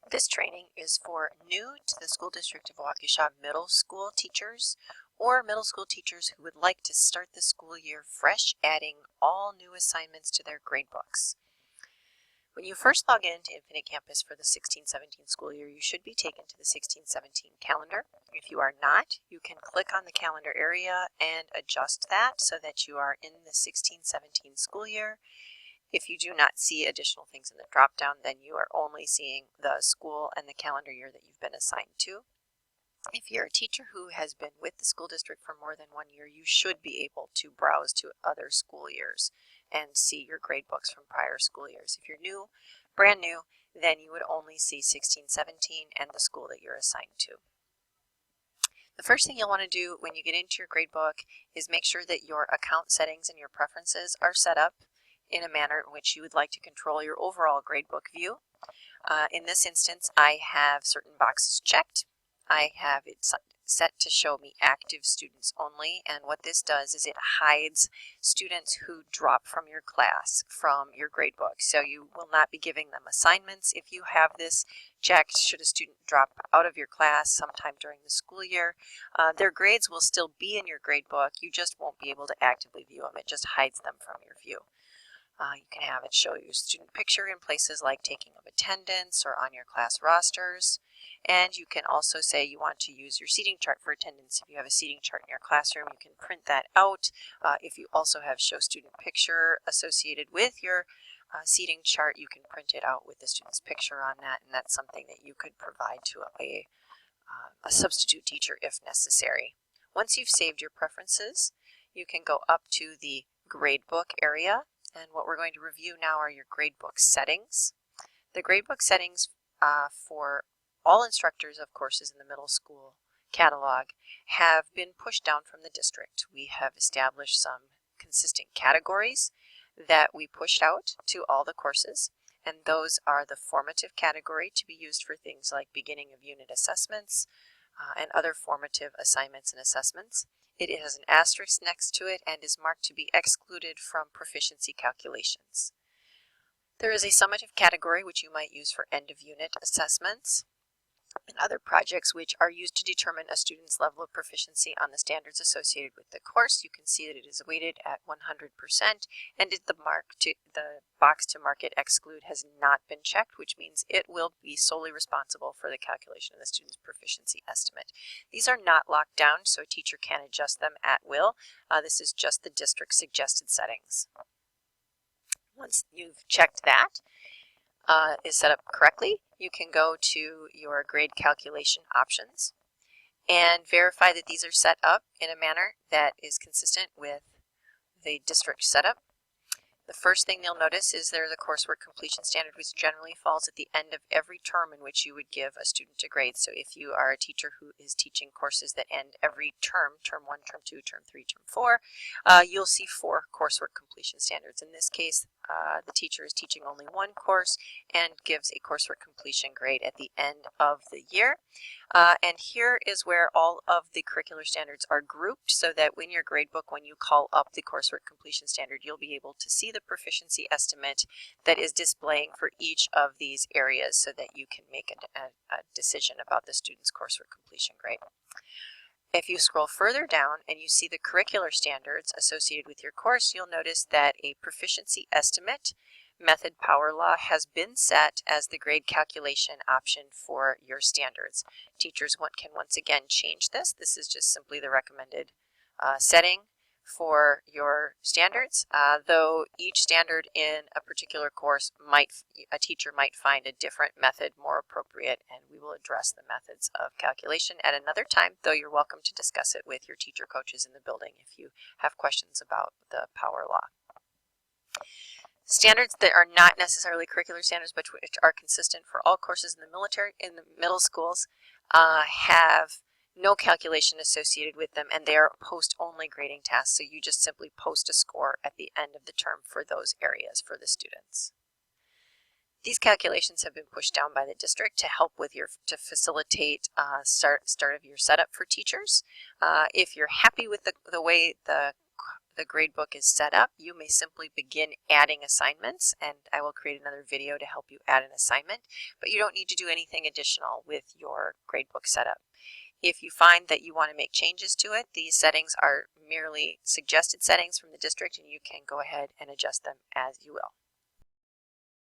This training is for new to the School District of Waukesha middle school teachers or middle school teachers who would like to start the school year fresh, adding all new assignments to their gradebooks. When you first log into Infinite Campus for the 16-17 school year, you should be taken to the 16-17 calendar. If you are not, you can click on the calendar area and adjust that so that you are in the 16-17 school year. If you do not see additional things in the drop-down, then you are only seeing the school and the calendar year that you've been assigned to. If you're a teacher who has been with the school district for more than 1 year, you should be able to browse to other school years and see your grade books from prior school years. If you're new, brand new, then you would only see 16-17 and the school that you're assigned to. The first thing you'll want to do when you get into your grade book is make sure that your account settings and your preferences are set up in a manner in which you would like to control your overall gradebook view. In this instance, I have certain boxes checked. I have it set to show me active students only, and what this does is it hides students who drop from your class from your gradebook. So you will not be giving them assignments if you have this checked. Should a student drop out of your class sometime during the school year, their grades will still be in your gradebook. You just won't be able to actively view them. It just hides them from your view. You can have it show you student picture in places like taking of attendance or on your class rosters. And you can also say you want to use your seating chart for attendance. If you have a seating chart in your classroom, you can print that out. If you also have show student picture associated with your seating chart, you can print it out with the student's picture on that, and that's something that you could provide to a substitute teacher if necessary. Once you've saved your preferences, you can go up to the gradebook area. And what we're going to review now are your gradebook settings. The gradebook settings for all instructors of courses in the middle school catalog have been pushed down from the district. We have established some consistent categories that we pushed out to all the courses, and those are the formative category to be used for things like beginning of unit assessments and other formative assignments and assessments. It has an asterisk next to it and is marked to be excluded from proficiency calculations. There is a summative category which you might use for end of unit assessments and other projects which are used to determine a student's level of proficiency on the standards associated with the course. You can see that it is weighted at 100%, and the box to mark it exclude has not been checked, which means it will be solely responsible for the calculation of the student's proficiency estimate. These are not locked down, so a teacher can adjust them at will. This is just the district suggested settings. Once you've checked that, is set up correctly, you can go to your grade calculation options and verify that these are set up in a manner that is consistent with the district setup. The first thing you'll notice is there's a coursework completion standard which generally falls at the end of every term in which you would give a student a grade. So if you are a teacher who is teaching courses that end every term, term 1, term 2, term 3, term 4, you'll see 4 coursework completion standards. In this case, the teacher is teaching only one course and gives a coursework completion grade at the end of the year. And here is where all of the curricular standards are grouped so that in your gradebook, when you call up the coursework completion standard, you'll be able to see the proficiency estimate that is displaying for each of these areas so that you can make a decision about the student's coursework completion grade. If you scroll further down and you see the curricular standards associated with your course, you'll notice that a proficiency estimate method power law has been set as the grade calculation option for your standards. Teachers can once again change this. This is just simply the recommended setting for your standards, though each standard in a particular course a teacher might find a different method more appropriate, and we will address the methods of calculation at another time, though you're welcome to discuss it with your teacher coaches in the building if you have questions about the power law. Standards that are not necessarily curricular standards but which are consistent for all courses in the middle schools have no calculation associated with them, and they are post-only grading tasks, so you just simply post a score at the end of the term for those areas for the students. These calculations have been pushed down by the district to help with to facilitate start of your setup for teachers. If you're happy with the way the the gradebook is set up, you may simply begin adding assignments, and I will create another video to help you add an assignment, but you don't need to do anything additional with your gradebook setup. If you find that you want to make changes to it, these settings are merely suggested settings from the district, and you can go ahead and adjust them as you will.